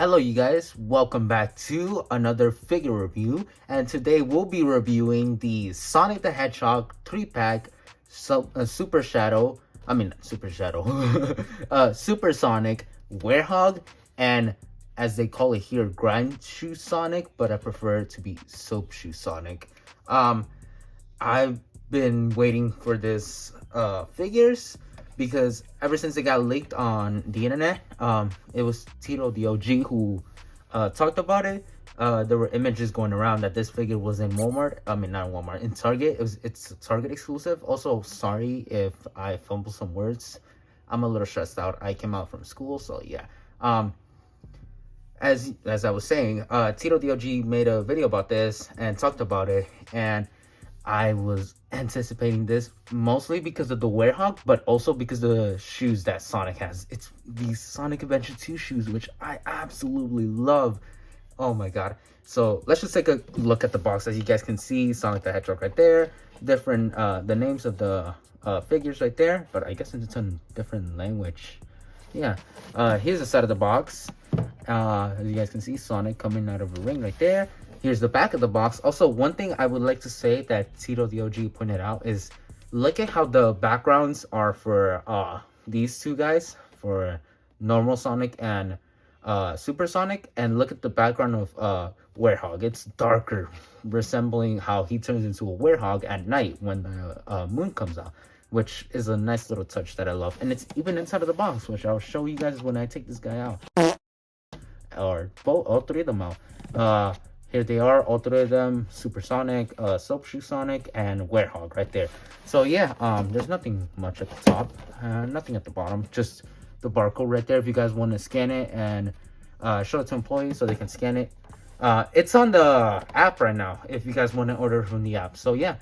Hello you guys, welcome back to another figure review, and today we'll be reviewing the Sonic the Hedgehog 3-pack Super Shadow, Super Shadow, Super Sonic, Werehog, and as they call it here, Grind Shoe Sonic, but I prefer it to be Soap Shoe Sonic. Um, I've been waiting for this figures because ever since it got leaked on the internet, it was Tito the OG who talked about it. There were images going around that this figure was in Walmart. I mean, not in Walmart, in Target. It's a Target exclusive. Also, sorry if I fumble some words. I'm a little stressed out. I came out from school, so yeah. As I was saying, Tito the OG made a video about this and talked about it, and I was anticipating this mostly because of the Werehog, but also because of the shoes that Sonic has. It's these Sonic Adventure 2 shoes, which I absolutely love. Oh my god. So let's just take a look at the box. As you guys can see, Sonic the Hedgehog right there. Different, the names of the figures right there, but I guess it's in different language. Yeah, here's the side of the box. As you guys can see, Sonic coming out of a ring right there. Here's the back of the box. Also, one thing I would like to say that Tito the OG pointed out is look at how the backgrounds are for these two guys, for normal Sonic and Super Sonic, and look at the background of Werehog. It's darker, resembling how he turns into a Werehog at night when the moon comes out, which is a nice little touch that I love. And it's even inside of the box, which I'll show you guys when I take this guy out, or both, all three of them out. Here they are, all three of them: Super Sonic, Soap Shoe Sonic, and Werehog right there. So yeah, there's nothing much at the top, nothing at the bottom, just the barcode right there if you guys want to scan it and show it to employees so they can scan it. It's on the app right now if you guys want to order from the app. So yeah,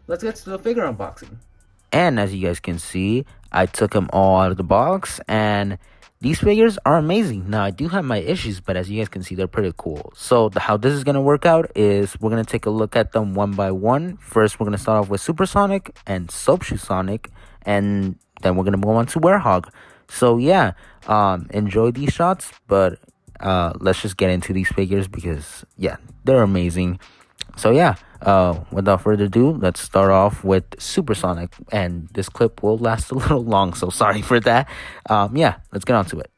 let's get to the figure unboxing. And as you guys can see, I took them all out of the box, and these figures are amazing. Now, I do have my issues, but as you guys can see, they're pretty cool. So how this is going to work out is we're going to take a look at them one by one. First, we're going to start off with Super Sonic and Soap Shoe Sonic, and then we're going to move on to Werehog. So yeah, enjoy these shots, but let's just get into these figures because, yeah, they're amazing. So yeah, without further ado, let's start off with Super Sonic, and this clip will last a little long, so sorry for that. Yeah, let's get on to it.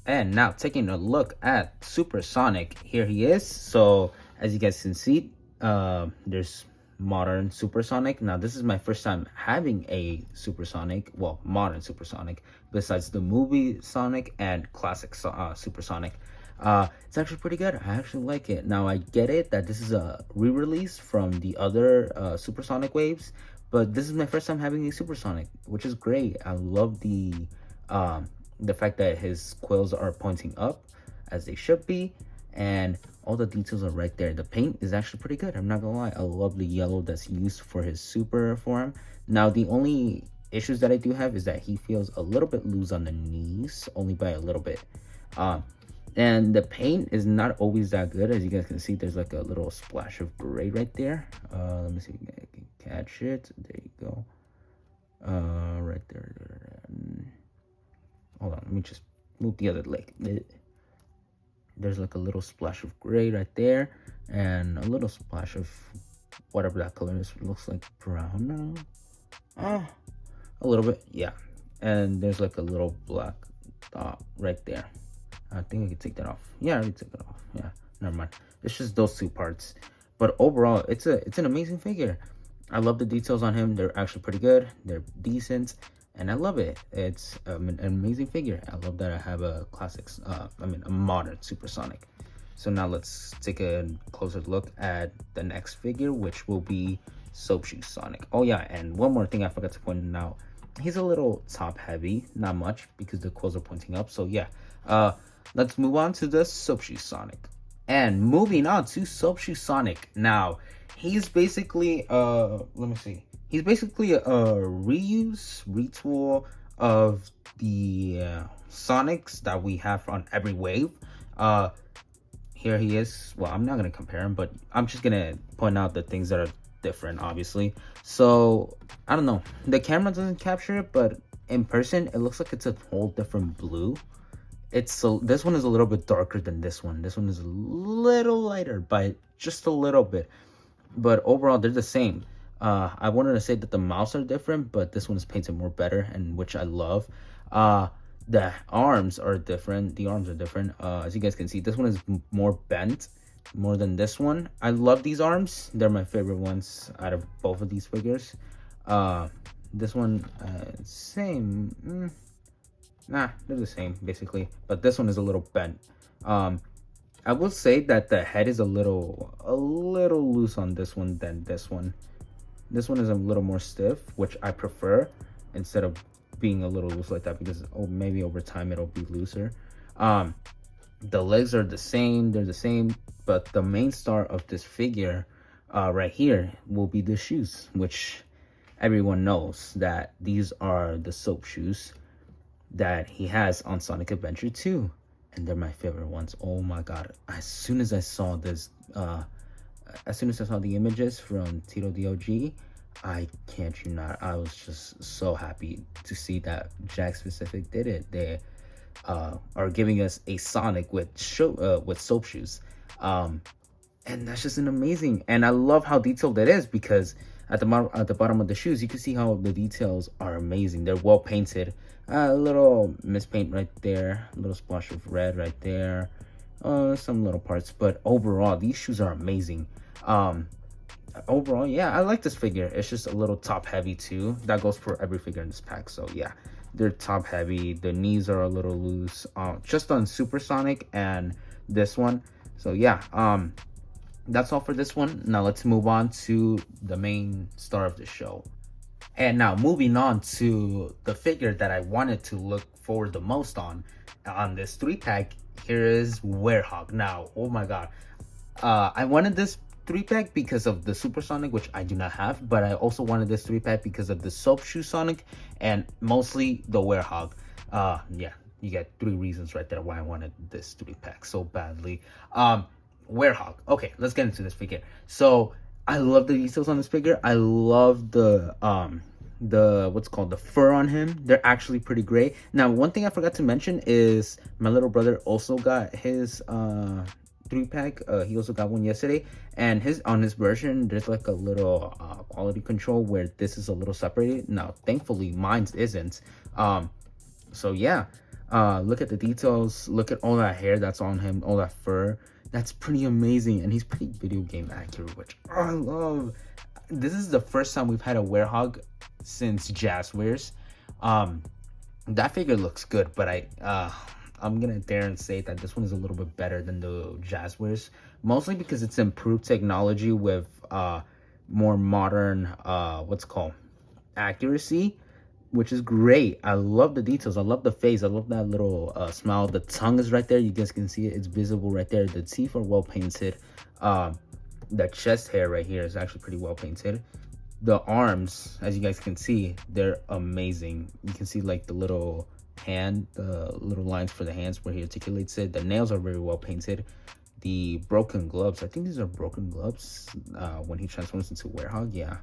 And now taking a look at Super Sonic, here he is. So as you guys can see, there's modern Super Sonic. Now this is my first time having a Super Sonic, well, modern Super Sonic, besides the movie Sonic and classic Super Sonic. It's actually pretty good. I actually like it. Now I get it that this is a re-release from the other Super Sonic waves, but this is my first time having a Super Sonic, which is great. I love the fact that his quills are pointing up as they should be, and all the details are right there. The paint is actually pretty good, I'm not gonna lie. I love the yellow that's used for his super form. Now the only issues that I do have is that he feels a little bit loose on the knees, only by a little bit. And the paint is not always that good. As you guys can see, there's like a little splash of gray right there. Let me see if I can catch it. There you go. Right there. Hold on, let me just move the other leg. There's like a little splash of gray right there, and a little splash of whatever that color is. It looks like brown now. A little bit, yeah. And there's like a little black dot right there. I think I can take that off. Yeah, I already took it off. Yeah, never mind. It's just those two parts. But overall, it's an amazing figure. I love the details on him. They're actually pretty good. They're decent, and I love it. It's an amazing figure. I love that I have a a modern Super Sonic. So now let's take a closer look at the next figure, which will be Soap Shoe Sonic. Oh yeah, and one more thing I forgot to point out. He's a little top heavy, not much, because the quills are pointing up. So yeah, let's move on to the Soap Shoe Sonic. And moving on to Soap Shoe Sonic. Now, he's basically, let me see. He's basically a retool of the Sonics that we have on every wave. Here he is. Well, I'm not going to compare him, but I'm just going to point out the things that are different, obviously. So, I don't know. The camera doesn't capture it, but in person, it looks like it's a whole different blue. this one is a little bit darker than this one. This one is a little lighter by just a little bit, but overall they're the same. I wanted to say that the mouths are different, but this one is painted more better, and which I love. The arms are different. The arms are different. As you guys can see, this one is more bent, more than this one. I love these arms. They're my favorite ones out of both of these figures. This one, same. Nah, they're the same basically, but this one is a little bent. I will say that the head is a little loose on this one than this one. This one is a little more stiff, which I prefer, instead of being a little loose like that, because maybe over time it'll be looser. The legs are the same, they're the same, but the main star of this figure right here will be the shoes, which everyone knows that these are the soap shoes that he has on Sonic Adventure 2, and they're my favorite ones. Oh my god, as soon as I saw this, as soon as I saw the images from Tito DOG, I can't you not, I was just so happy to see that Jack Specific did it. They are giving us a Sonic with soap shoes, and that's just an amazing. And I love how detailed it is, because at the bottom of the shoes, you can see how the details are amazing. They're well painted. A little mispaint right there, a little splash of red right there, some little parts, but overall these shoes are amazing. Overall, yeah, I like this figure. It's just a little top heavy too. That goes for every figure in this pack. So yeah, they're top heavy. The knees are a little loose, just on Supersonic and this one. So yeah, that's all for this one. Now let's move on to the main star of the show. And now moving on to the figure that I wanted to look forward the most on this 3-pack, here is Werehog. Now, oh my god, I wanted this 3-pack because of the Supersonic, which I do not have, but I also wanted this 3-pack because of the Soap Shoe Sonic, and mostly the Werehog. Yeah, you get 3 reasons right there why I wanted this 3-pack so badly. Werehog. Okay, let's get into this figure. So I love the details on this figure. I love the what's called the fur on him. They're actually pretty great. Now, one thing I forgot to mention is my little brother also got his 3-pack. He also got one yesterday, and on his version there's like a little quality control where this is a little separated. Now, thankfully, mine's isn't. So yeah, look at the details. Look at all that hair that's on him, all that fur. That's pretty amazing, and he's pretty video game accurate, which I love. This is the first time we've had a Werehog since Jazzwares. That figure looks good, but I'm gonna dare and say that this one is a little bit better than the Jazzwares, mostly because it's improved technology with more modern what's called accuracy, which is great. I love the details. I love the face. I love that little smile. The tongue is right there. You guys can see it. It's visible right there. The teeth are well painted. The chest hair right here is actually pretty well painted. The arms, as you guys can see, they're amazing. You can see like the little hand, the little lines for the hands where he articulates it. The nails are very well painted. The broken gloves, I think these are broken gloves when he transforms into Werehog. Yeah.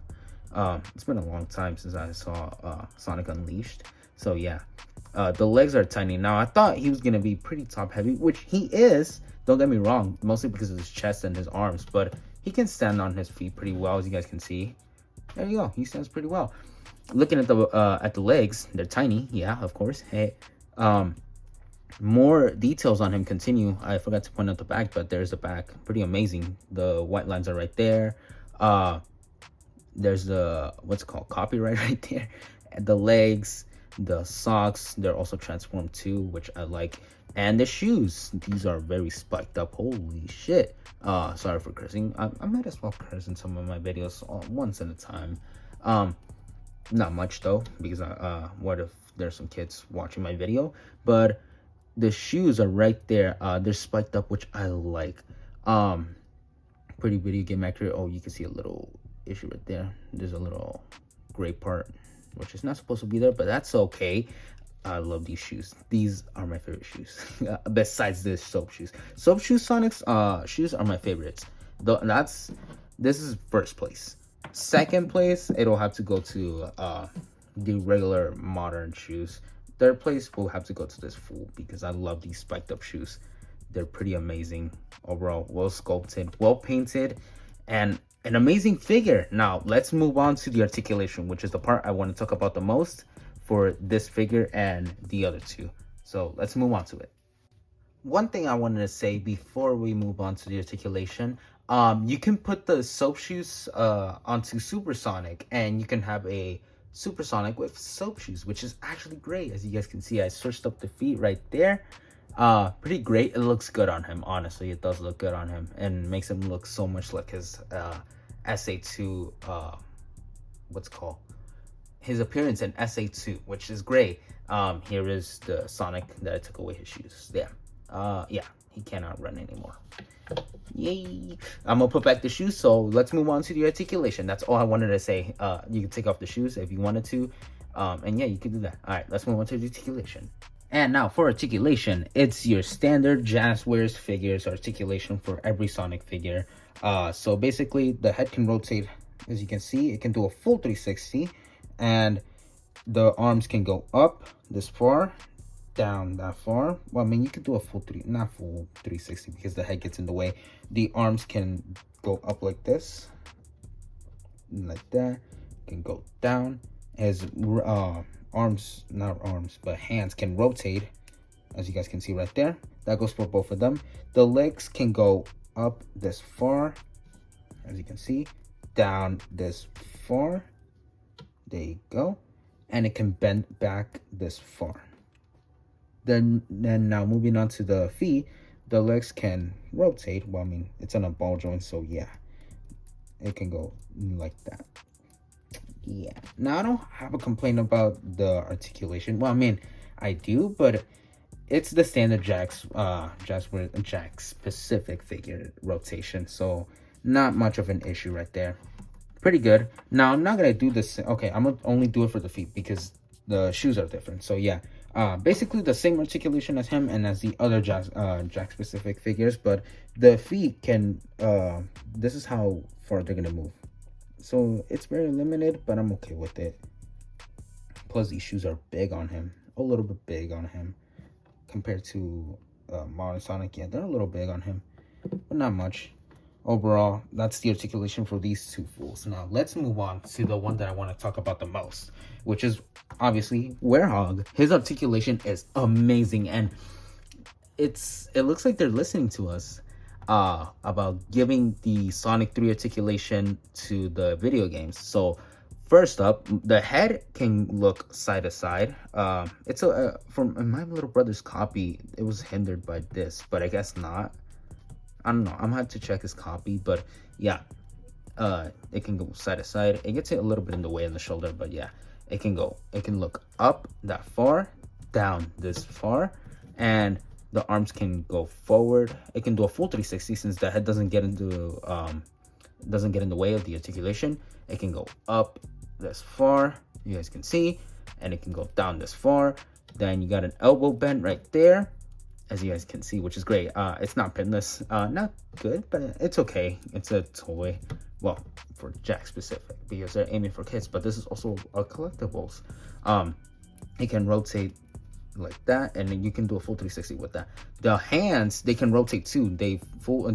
It's been a long time since I saw Sonic Unleashed. So yeah, the legs are tiny. Now, I thought he was gonna be pretty top heavy, which he is, don't get me wrong, mostly because of his chest and his arms, but he can stand on his feet pretty well, as you guys can see. There you go, he stands pretty well. Looking at the legs, they're tiny. Yeah, of course. Hey, more details on him continue. I forgot to point out the back, but there's the back. Pretty amazing. The white lines are right there. There's the what's called copyright right there. And the legs, the socks, they're also transformed too, which I like. And the shoes, these are very spiked up. Holy shit. Sorry for cursing. I might as well curse in some of my videos once at a time. Not much though, because what if there's some kids watching my video? But the shoes are right there. They're spiked up, which I like. Pretty video game accurate. Oh, you can see a little issue right there. There's a little gray part, which is not supposed to be there, but that's okay. I love these shoes. These are my favorite shoes. Besides the soap shoes. Soap shoes Sonic's shoes are my favorites. This is first place. Second place, it'll have to go to the regular modern shoes. third place will have to go to this fool because I love these spiked up shoes. They're pretty amazing overall, well sculpted, well painted, and an amazing figure. Now let's move on to the articulation, which is the part I want to talk about the most for this figure and the other two. So let's move on to it. One thing I wanted to say before we move on to the articulation, you can put the soap shoes onto Supersonic, and you can have a Supersonic with soap shoes, which is actually great. As you guys can see, I switched up the feet right there. Pretty great. It looks good on him. Honestly, it does look good on him, and makes him look so much like his SA2. What's it called? His appearance in SA2, which is great. Here is the Sonic that I took away his shoes. Yeah. Yeah, he cannot run anymore. Yay. I'm gonna put back the shoes, so let's move on to the articulation. That's all I wanted to say. You can take off the shoes if you wanted to. And yeah, you can do that. All right, let's move on to the articulation. And now for articulation, it's your standard Jazzwares figures articulation for every Sonic figure. So basically the head can rotate, as you can see, it can do a full 360, and the arms can go up this far, down that far. Well, I mean, you could do a not full 360 because the head gets in the way. The arms can go up like this, like that, can go down. His hands can rotate, as you guys can see right there. That goes for both of them. The legs can go up this far, as you can see, down this far. There you go. And it can bend back this far. Then now moving on to the feet, the legs can rotate. Well, I mean, it's on a ball joint, so yeah, it can go like that. Yeah. Now I don't have a complaint about the articulation. Well, I mean, I do, but it's the standard Jax specific figure rotation, so not much of an issue right there. Pretty good. Now I'm not gonna do this. Okay, I'm gonna only do it for the feet because the shoes are different. So yeah, basically the same articulation as him and as the other Jax specific figures, but the feet can. This is how far they're gonna move. So it's very limited, but I'm okay with it. Plus these shoes are big on him, a little bit big on him compared to modern Sonic. Yeah, they're a little big on him, but not much. Overall, that's the articulation for these two fools. Now let's move on to the one that I want to talk about the most, which is obviously Werehog. His articulation is amazing, and it looks like they're listening to us about giving the Sonic 3 articulation to the video games. So first up, the head can look side to side. It's from my little brother's copy, it was hindered by this, but I guess not. I don't know. I'm gonna have to check his copy, but yeah, it can go side to side. It gets a little bit in the way in the shoulder, but yeah, it can go. It can look up that far, down this far, and the arms can go forward. It can do a full 360 since the head doesn't get in the way of the articulation. It can go up this far, you guys can see, and it can go down this far. Then you got an elbow bend right there, as you guys can see, which is great. It's not pinless, not good, but it's okay. It's a toy, well, for Jack specific because they're aiming for kids, but this is also a collectibles. It can rotate like that, and then you can do a full 360 with that. The hands, they can rotate too. They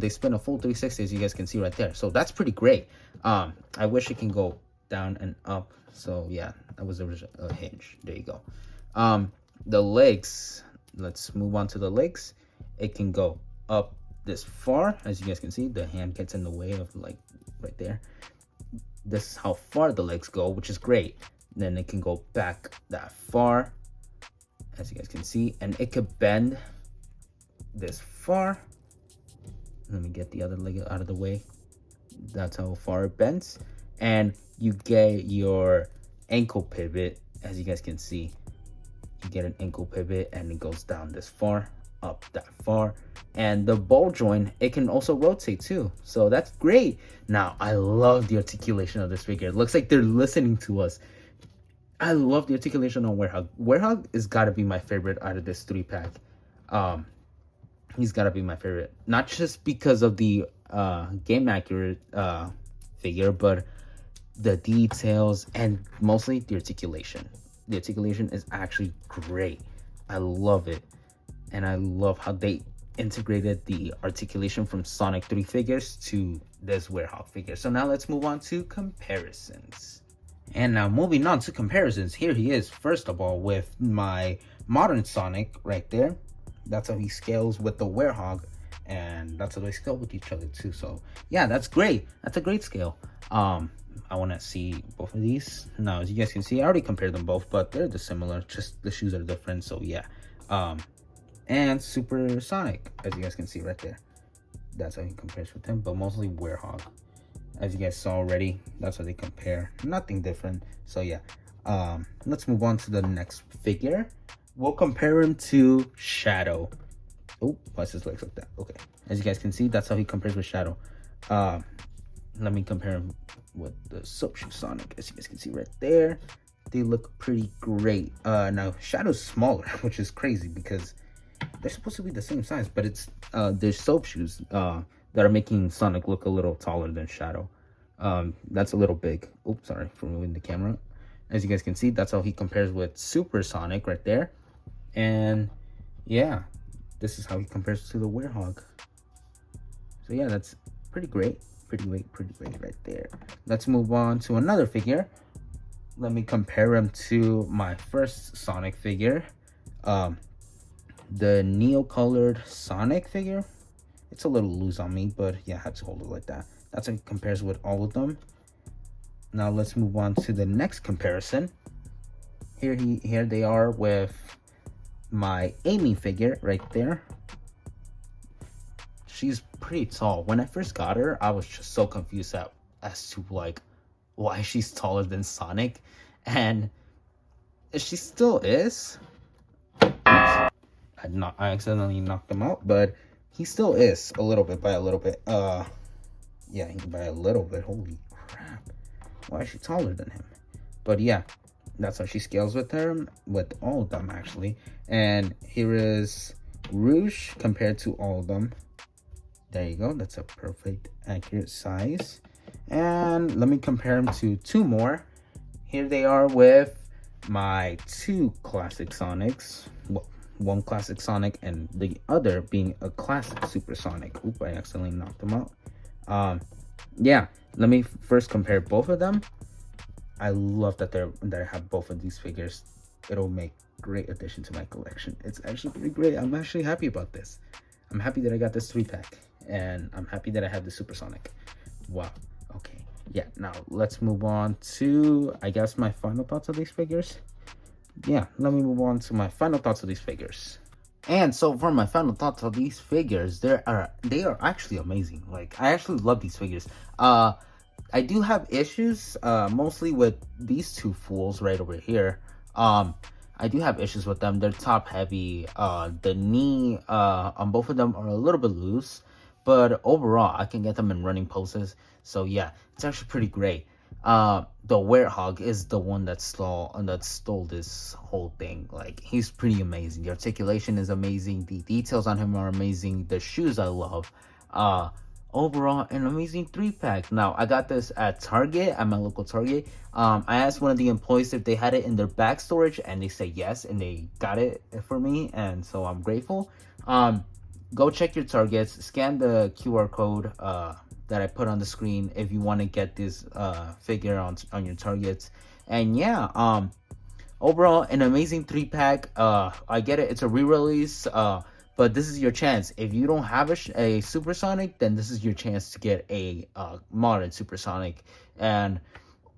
spin a full 360, as you guys can see right there. So that's pretty great. I wish it can go down and up. So yeah, that was a hinge. There you go. The legs. Let's move on to the legs. It can go up this far, as you guys can see. The hand gets in the way of like right there. This is how far the legs go, which is great. Then it can go back that far, as you guys can see, and it could bend this far. Let me get the other leg out of the way. That's how far it bends, and you get your ankle pivot, as you guys can see. You get an ankle pivot, and it goes down this far, up that far. And the ball joint, it can also rotate too, so that's great. Now I love the articulation of this figure. It looks like they're listening to us. I love the articulation on Werehog. Werehog has got to be my favorite out of this 3-pack. He's got to be my favorite, not just because of the game accurate figure, but the details and mostly the articulation. The articulation is actually great. I love it. And I love how they integrated the articulation from Sonic 3 figures to this Werehog figure. So now let's move on to comparisons. And now moving on to comparisons, here he is, first of all, with my modern Sonic right there. That's how he scales with the Werehog, and that's how they scale with each other too. So yeah, that's great. That's a great scale. I want to see both of these. Now, as you guys can see, I already compared them both, but they're similar, just the shoes are different. So yeah. And Supersonic, as you guys can see right there. That's how he compares with him, but mostly Werehog. As you guys saw already, that's how they compare. Nothing different. So yeah, let's move on to the next figure. We'll compare him to Shadow. Oh, why's his legs like that? Okay, as you guys can see, that's how he compares with Shadow. Let me compare him with the Soap Shoe Sonic. As you guys can see right there, they look pretty great. Now Shadow's smaller, which is crazy because they're supposed to be the same size, but it's there's soap shoes that are making Sonic look a little taller than Shadow. That's a little big. Oops, sorry for moving the camera. As you guys can see, that's how he compares with Super Sonic right there. And yeah, this is how he compares to the Werehog. So yeah, that's pretty great. Pretty great right there. Let's move on to another figure. Let me compare him to my first Sonic figure. The Neo-colored Sonic figure. It's a little loose on me, but yeah, I had to hold it like that. That's how it compares with all of them. Now let's move on to the next comparison. Here they are with my Amy figure right there. She's pretty tall. When I first got her, I was just so confused as to like why she's taller than Sonic, and she still is. Oops. I accidentally knocked him out, but he still is a little bit by a little bit. Yeah, by a little bit. Holy crap! Why is she taller than him? But yeah, that's how she scales with her, with all of them actually. And here is Rouge compared to all of them. There you go. That's a perfect, accurate size. And let me compare them to two more. Here they are with my two classic Sonics. Well, one classic Sonic and the other being a classic Supersonic. Oop, I accidentally knocked them out. Yeah, let me first compare both of them. I love that I have both of these figures. It'll make great addition to my collection. It's actually pretty great. I'm actually happy about this. I'm happy that I got this 3-pack, and I'm happy that I have the Supersonic. Wow. Okay. Yeah. Now let's move on to, I guess, my final thoughts of these figures. Yeah. Let me move on to my final thoughts of these figures. And so for my final thoughts of these figures, they are actually amazing. Like, I actually love these figures. I do have issues, mostly with these two fools right over here. I do have issues with them. They're top heavy. The knee on both of them are a little bit loose, but overall I can get them in running poses. So yeah, it's actually pretty great. The Werehog is the one that stole this whole thing. Like, he's pretty amazing. The articulation is amazing. The details on him are amazing. The shoes I love. Overall, an amazing 3-pack. Now, I got this at Target, at my local Target. I asked one of the employees if they had it in their back storage, and they said yes, and they got it for me, and so I'm grateful. Go check your Targets, scan the QR code that I put on the screen if you want to get this figure on your Targets. And yeah, overall, an amazing 3-pack. I get it, it's a re-release, but this is your chance. If you don't have a Supersonic, then this is your chance to get a modern Supersonic. And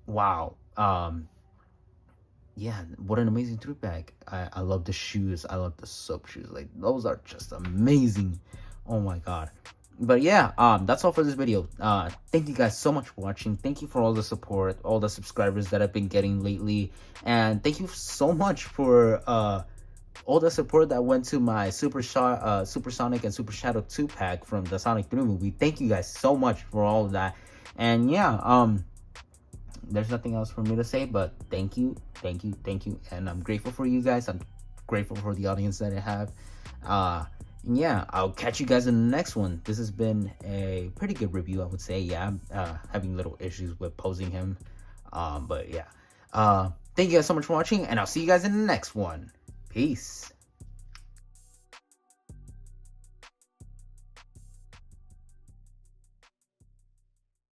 wow, yeah, what an amazing 3-pack. I love the shoes. I love the soap shoes. Like, those are just amazing. Oh my god. But yeah, that's all for this video. Thank you guys so much for watching. Thank you for all the support, all the subscribers that I've been getting lately, and thank you so much for all the support that went to my Supersonic and Super Shadow 2-pack from the Sonic 3 movie. Thank you guys so much for all of that. And yeah, there's nothing else for me to say, but thank you. And I'm grateful for you guys. I'm grateful for the audience that I have. And yeah, I'll catch you guys in the next one. This has been a pretty good review, I would say. Yeah, I'm having little issues with posing him. But yeah. Thank you guys so much for watching, and I'll see you guys in the next one. Peace.